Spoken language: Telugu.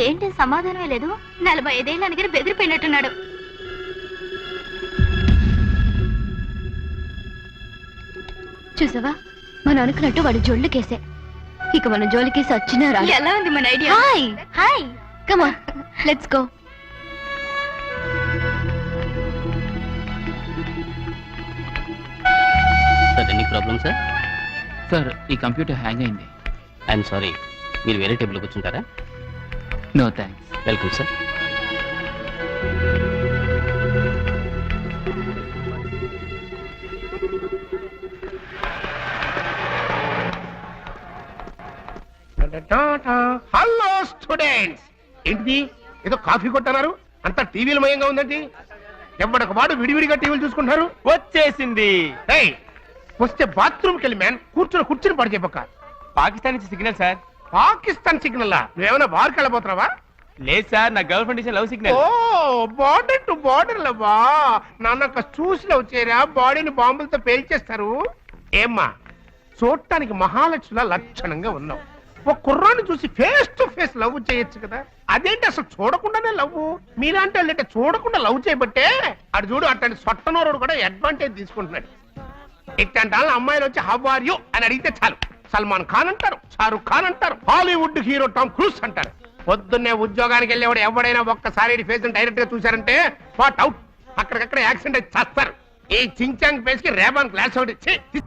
ఏంటి సమాధానమే లేదు? 45 దగ్గర బెదిరిపోయినట్టున్నాడు. చూసావా, మనం అనుకున్నట్టు వాడు జొల్లు కేసే. ఇక మన జోలికి సచ్చినా రా. ఎలా ఉంది మన idea? Hi hi, come on let's go. Sir any problem sir? Sir ఈ కంప్యూటర్ హ్యాంగ్ అయింది. ఐఎమ్ సారీ, మీరు వేరే టేబుల్ కూర్చుంటారా? No thanks. Welcome sir. Hello students, ఏంటిది ఏదో కాఫీ కొట్టన్నారు? అంతా టీవీల మయంగా ఉందండి. ఎవడొక వాడు విడివిడిగా టీవీలు చూసుకుంటున్నారు. వచ్చేసింది. ఏయ్, వస్తే బాత్రూమ్కి వెళ్ళి మ్యాన్ కూర్చుని పడి చెప్పక. పాకిస్తాన్ నుంచి సిగ్నల్ సార్. పాకిస్తాన్ సిగ్నల్? నువ్వేమైనా బార్కి వెళ్ళబోతున్నావా? లేదు సార్, నా గర్ల్ ఫ్రెండ్ ఇచ్చిన love oh, signal. Border to border లవ్వా? నాన్న చూసి లవ్ చేయరా, బాడీని బాంబులతో పేల్చేస్తారు. ఏమ్మా, చూడటానికి మహాలక్ష్మిలా లక్షణంగా ఉన్నావు. ఒక కుర్రాన్ని చూసి ఫేస్ టు ఫేస్ లవ్ చేయొచ్చు కదా. అదేంటి అసలు చూడకుండానే లవ్? మీలాంటి వాళ్ళంటే చూడకుండా లవ్ చేయబట్టే అటు చూడు, అట్లాంటి సొట్టనోరుడు కూడా అడ్వాంటేజ్ తీసుకుంటున్నాడు. ఇట్లాంటి వాళ్ళ అమ్మాయిలు వచ్చి హౌ ఆర్ యు అని అడిగితే చాలు, సల్మాన్ ఖాన్ అంటారు, షారుఖ్ ఖాన్ అంటారు, హాలీవుడ్ హీరో టామ్ క్రూజ్ అంటారు. పొద్దున్నే ఉద్యోగానికి వెళ్ళేవాడు ఎవడైనా ఒక్కసారి ఫేస్ డైరెక్ట్ గా చూశారంటే వాట్ అవుట్, అక్కడికక్కడ యాక్సిడెంట్ అయితే చేస్తారు. ఈ చించాంగ్ ఫేస్ కి రేబాన్ గ్లాస్ ఒకటి